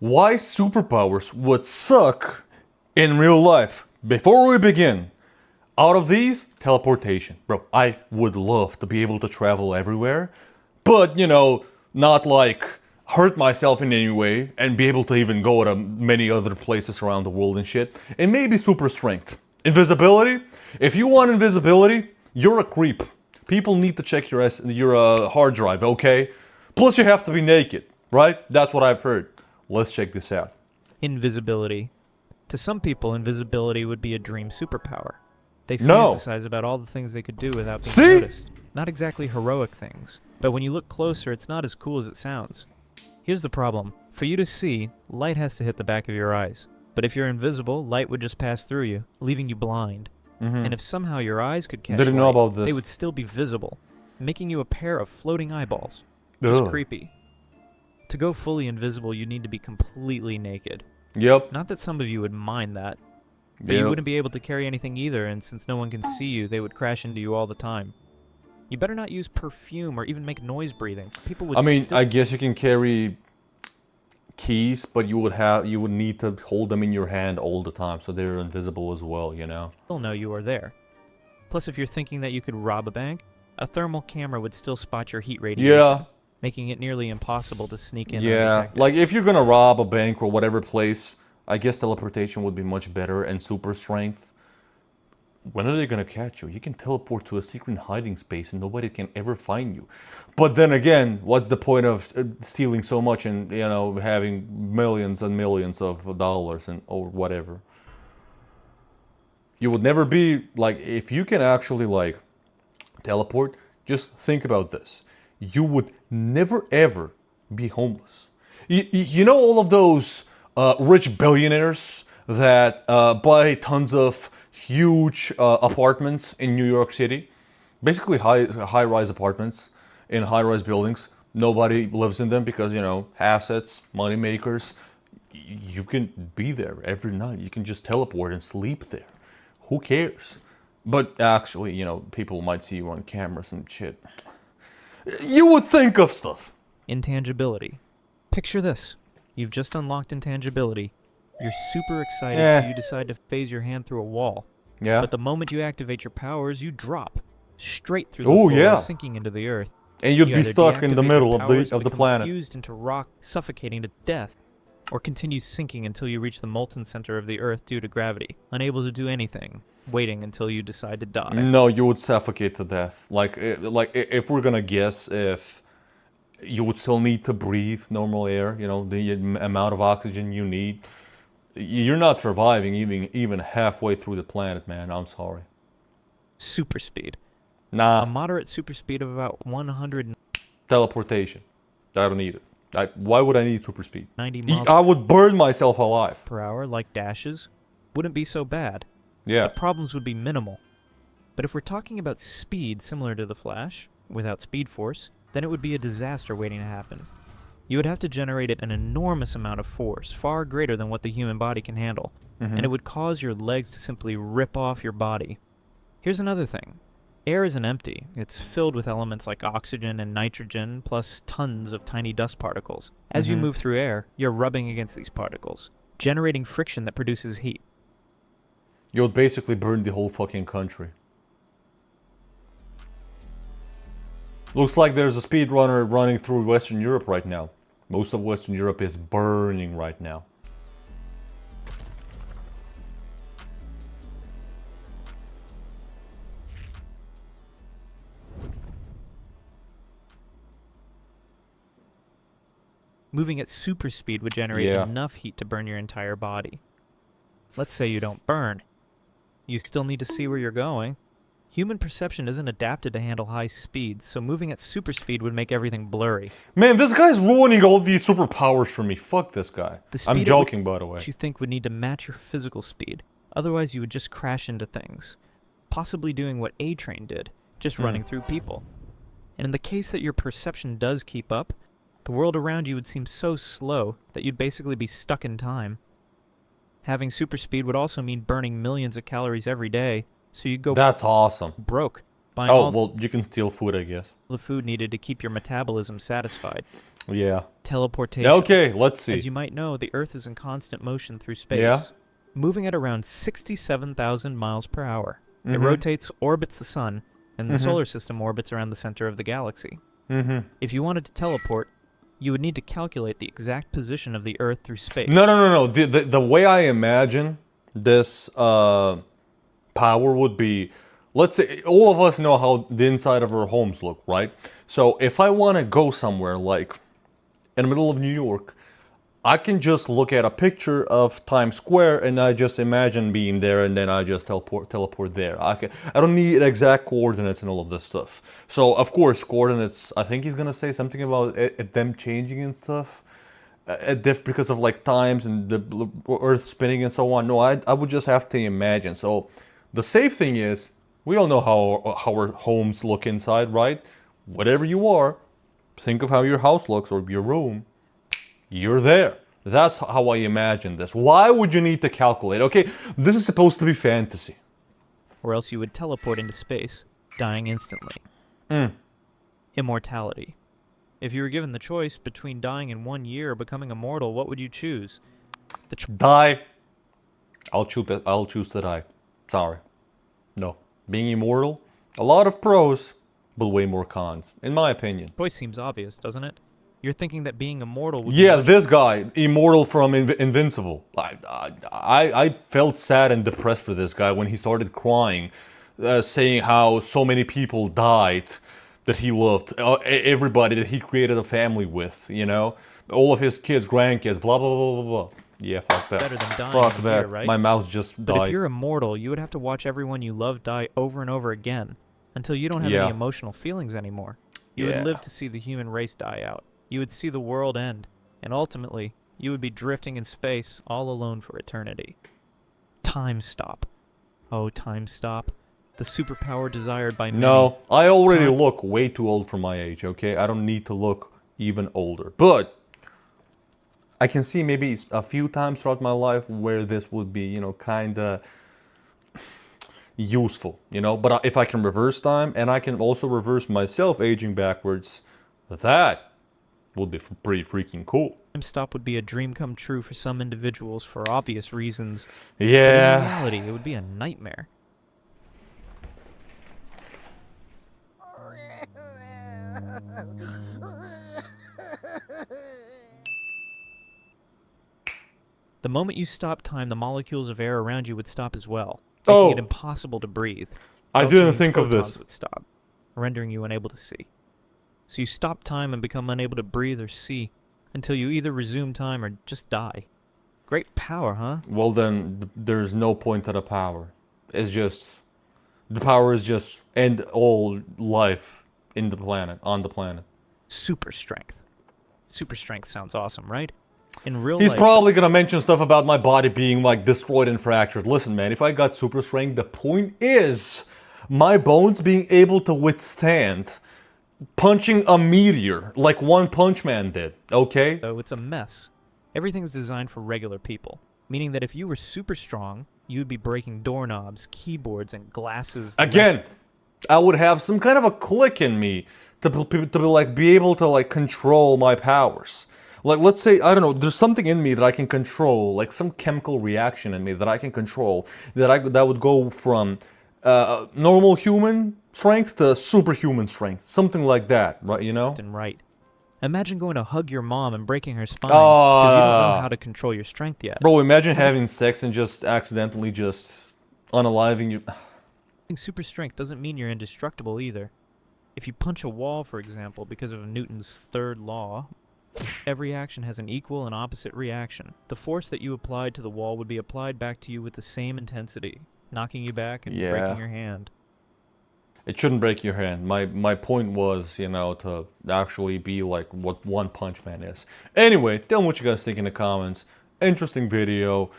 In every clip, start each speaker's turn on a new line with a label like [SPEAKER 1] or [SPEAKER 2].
[SPEAKER 1] Why superpowers would suck in real life. Before we begin, out of these, teleportation. Bro, I would love to be able to travel everywhere, but, not like hurt myself in any way and be able to even go to many other places around the world and shit. And maybe super strength. Invisibility? If you want invisibility, you're a creep. People need to check your hard drive, okay? Plus you have to be naked, right? That's what I've heard. Let's check this out.
[SPEAKER 2] Invisibility. To some people, invisibility would be a dream superpower. They
[SPEAKER 1] No.
[SPEAKER 2] fantasize about all the things they could do without being
[SPEAKER 1] See?
[SPEAKER 2] noticed. Not exactly heroic things, but when you look closer, it's not as cool as it sounds. Here's the problem. For you to see, light has to hit the back of your eyes. But if you're invisible, light would just pass through you, leaving you blind. And if somehow your eyes could catch
[SPEAKER 1] Didn't know
[SPEAKER 2] light,
[SPEAKER 1] about this.
[SPEAKER 2] they would still be visible, making you a pair of floating eyeballs. Just
[SPEAKER 1] Ugh.
[SPEAKER 2] creepy. To go fully invisible, you need to be completely naked.
[SPEAKER 1] Yep.
[SPEAKER 2] Not that some of you would mind that, but you wouldn't be able to carry anything either, and since no one can see you, they would crash into you all the time. You better not use perfume or even make noise breathing. People would
[SPEAKER 1] I guess you can carry keys, but you would need to hold them in your hand all the time, so they're invisible as well,
[SPEAKER 2] still know you are there. Plus, if you're thinking that you could rob a bank, a thermal camera would still spot your heat radiation,
[SPEAKER 1] Yeah.
[SPEAKER 2] making it nearly impossible to sneak in
[SPEAKER 1] Yeah,
[SPEAKER 2] undetected.
[SPEAKER 1] like if you're gonna rob a bank or whatever place, I guess teleportation would be much better and super strength. When are they gonna catch you? You can teleport to a secret hiding space and nobody can ever find you. But then again, what's the point of stealing so much and having millions and millions of dollars or whatever? You would never be like, if you can actually like teleport, just think about this. You would never ever be homeless. You know all of those rich billionaires that buy tons of huge apartments in New York City? Basically high-rise apartments in high-rise buildings. Nobody lives in them because, assets, money makers. You can be there every night. You can just teleport and sleep there. Who cares? But actually, people might see you on cameras and shit. You would think of stuff.
[SPEAKER 2] Intangibility. Picture this. You've just unlocked intangibility. You're super excited, so you decide to phase your hand through a wall.
[SPEAKER 1] Yeah.
[SPEAKER 2] But the moment you activate your powers, you drop straight through the
[SPEAKER 1] Oh,
[SPEAKER 2] floor,
[SPEAKER 1] yeah.
[SPEAKER 2] sinking into the earth.
[SPEAKER 1] And you'd
[SPEAKER 2] You
[SPEAKER 1] be
[SPEAKER 2] either
[SPEAKER 1] stuck in the
[SPEAKER 2] deactivate
[SPEAKER 1] middle
[SPEAKER 2] your
[SPEAKER 1] of
[SPEAKER 2] powers
[SPEAKER 1] the
[SPEAKER 2] and become
[SPEAKER 1] planet.
[SPEAKER 2] fused into rock, suffocating to death, or continue sinking until you reach the molten center of the earth due to gravity, unable to do anything, waiting until you decide to die.
[SPEAKER 1] No, you would suffocate to death. Like if we're gonna guess, if you would still need to breathe normal air, the amount of oxygen you need, you're not surviving even halfway through the planet, man. I'm sorry.
[SPEAKER 2] Super speed. A
[SPEAKER 1] Nah,
[SPEAKER 2] moderate super speed of about 190
[SPEAKER 1] teleportation. I don't need it. Why would I need super speed?
[SPEAKER 2] miles
[SPEAKER 1] I would burn myself alive.
[SPEAKER 2] per hour, like dashes, wouldn't be so bad.
[SPEAKER 1] Yeah.
[SPEAKER 2] The problems would be minimal. But if we're talking about speed similar to the Flash, without Speed Force, then it would be a disaster waiting to happen. You would have to generate an enormous amount of force, far greater than what the human body can handle, and it would cause your legs to simply rip off your body. Here's another thing. Air isn't empty. It's filled with elements like oxygen and nitrogen, plus tons of tiny dust particles. As you move through air, you're rubbing against these particles, generating friction that produces heat.
[SPEAKER 1] You would basically burn the whole fucking country. Looks like there's a speedrunner running through Western Europe right now. Most of Western Europe is burning right now.
[SPEAKER 2] Moving at super speed would generate enough heat to burn your entire body. Let's say you don't burn. You still need to see where you're going. Human perception isn't adapted to handle high speeds, so moving at super speed would make everything blurry.
[SPEAKER 1] Man, this guy's ruining all these superpowers for me. Fuck this guy.
[SPEAKER 2] The speed
[SPEAKER 1] I'm
[SPEAKER 2] at
[SPEAKER 1] joking, by the way.
[SPEAKER 2] which you think would need to match your physical speed. Otherwise, you would just crash into things, possibly doing what A-Train did, just running through people. And in the case that your perception does keep up, the world around you would seem so slow that you'd basically be stuck in time. Having super speed would also mean burning millions of calories every day, so you'd go
[SPEAKER 1] That's awesome.
[SPEAKER 2] broke, buying
[SPEAKER 1] Oh,
[SPEAKER 2] all
[SPEAKER 1] well, you can steal food, I guess.
[SPEAKER 2] the food needed to keep your metabolism satisfied.
[SPEAKER 1] Yeah.
[SPEAKER 2] Teleportation.
[SPEAKER 1] Okay, let's see.
[SPEAKER 2] As you might know, the Earth is in constant motion through space,
[SPEAKER 1] Yeah.
[SPEAKER 2] moving at around 67,000 miles per hour. It
[SPEAKER 1] Mhm.
[SPEAKER 2] rotates, orbits the sun, and the
[SPEAKER 1] Mhm.
[SPEAKER 2] solar system orbits around the center of the galaxy.
[SPEAKER 1] Mm-hmm.
[SPEAKER 2] If you wanted to teleport, you would need to calculate the exact position of the Earth through space.
[SPEAKER 1] No. The way I imagine this power would be, let's say all of us know how the inside of our homes look, right? So if I want to go somewhere like in the middle of New York, I can just look at a picture of Times Square and I just imagine being there, and then I just teleport there. I don't need exact coordinates and all of this stuff. So of course coordinates, I think he's gonna say something about them changing and stuff. Because of like times and the Earth spinning and so on. No, I would just have to imagine. So the safe thing is, we all know how our homes look inside, right? Whatever you are, think of how your house looks or your room. You're there. That's how I imagine this. Why would you need to calculate? Okay, this is supposed to be fantasy.
[SPEAKER 2] Or else you would teleport into space, dying instantly. Immortality. If you were given the choice between dying in 1 year or becoming immortal, what would you choose?
[SPEAKER 1] Die. I'll choose to die. Sorry. No. Being immortal, a lot of pros, but way more cons, in my opinion.
[SPEAKER 2] Choice seems obvious, doesn't it? You're thinking that being immortal would
[SPEAKER 1] Yeah,
[SPEAKER 2] be
[SPEAKER 1] this guy, immortal from Invincible. I felt sad and depressed for this guy when he started crying, saying how so many people died that he loved, everybody that he created a family with, you know, all of his kids, grandkids, blah blah blah blah blah. Yeah, fuck that.
[SPEAKER 2] better than dying
[SPEAKER 1] Fuck
[SPEAKER 2] in a
[SPEAKER 1] that.
[SPEAKER 2] year, right?
[SPEAKER 1] My mouse just
[SPEAKER 2] But if
[SPEAKER 1] died.
[SPEAKER 2] you're immortal, you would have to watch everyone you love die over and over again until you don't have
[SPEAKER 1] Yeah.
[SPEAKER 2] any emotional feelings anymore. You
[SPEAKER 1] Yeah.
[SPEAKER 2] would live to see the human race die out. You would see the world end, and ultimately, you would be drifting in space all alone for eternity. Time stop. Oh, time stop. The superpower desired by many.
[SPEAKER 1] No, I already
[SPEAKER 2] Time-
[SPEAKER 1] look way too old for my age, okay? I don't need to look even older. But I can see maybe a few times throughout my life where this would be, you know, kind of useful, you know? But if I can reverse time and I can also reverse myself aging backwards, that would be pretty freaking cool.
[SPEAKER 2] Time stop would be a dream come true for some individuals for obvious reasons. But in
[SPEAKER 1] Yeah.
[SPEAKER 2] reality, it would be a nightmare. The moment you stop time, the molecules of air around you would stop as well, making
[SPEAKER 1] Oh.
[SPEAKER 2] it impossible to breathe.
[SPEAKER 1] I
[SPEAKER 2] It also
[SPEAKER 1] didn't
[SPEAKER 2] means
[SPEAKER 1] think of
[SPEAKER 2] photons
[SPEAKER 1] this.
[SPEAKER 2] would stop, rendering you unable to see. So you stop time and become unable to breathe or see until you either resume time or just die. Great power, huh?
[SPEAKER 1] Well, then there's no point to the power. It's just, the power is just end all life in the planet, on the planet.
[SPEAKER 2] Super strength. Super strength sounds awesome, right? In real
[SPEAKER 1] He's
[SPEAKER 2] life,
[SPEAKER 1] probably gonna mention stuff about my body being like destroyed and fractured. Listen, man, if I got super strength, the point is my bones being able to withstand punching a meteor like One Punch Man did, okay?
[SPEAKER 2] though, it's a mess. Everything's designed for regular people, meaning that if you were super strong, you would be breaking doorknobs, keyboards, and glasses.
[SPEAKER 1] Again, I would have some kind of a click in me be able to like control my powers. Like, let's say, I don't know, there's something in me that I can control, like some chemical reaction in me that I can control, that would go from normal human strength to superhuman strength, something like that, right? You know?
[SPEAKER 2] Left and right. Imagine going to hug your mom and breaking her spine because you don't know how to control your strength yet.
[SPEAKER 1] Bro, imagine having sex and just accidentally just unaliving you.
[SPEAKER 2] Having super strength doesn't mean you're indestructible either. If you punch a wall, for example, because of Newton's third law, every action has an equal and opposite reaction. The force that you applied to the wall would be applied back to you with the same intensity, knocking you back and
[SPEAKER 1] Yeah.
[SPEAKER 2] breaking your hand.
[SPEAKER 1] It shouldn't break your hand. My point was, you know, to actually be like what One Punch Man is. Anyway, tell me what you guys think in the comments. Interesting video.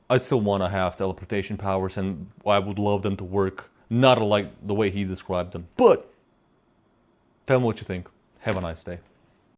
[SPEAKER 1] I still want to have teleportation powers, and I would love them to work, not like the way he described them. But tell me what you think. Have a nice day.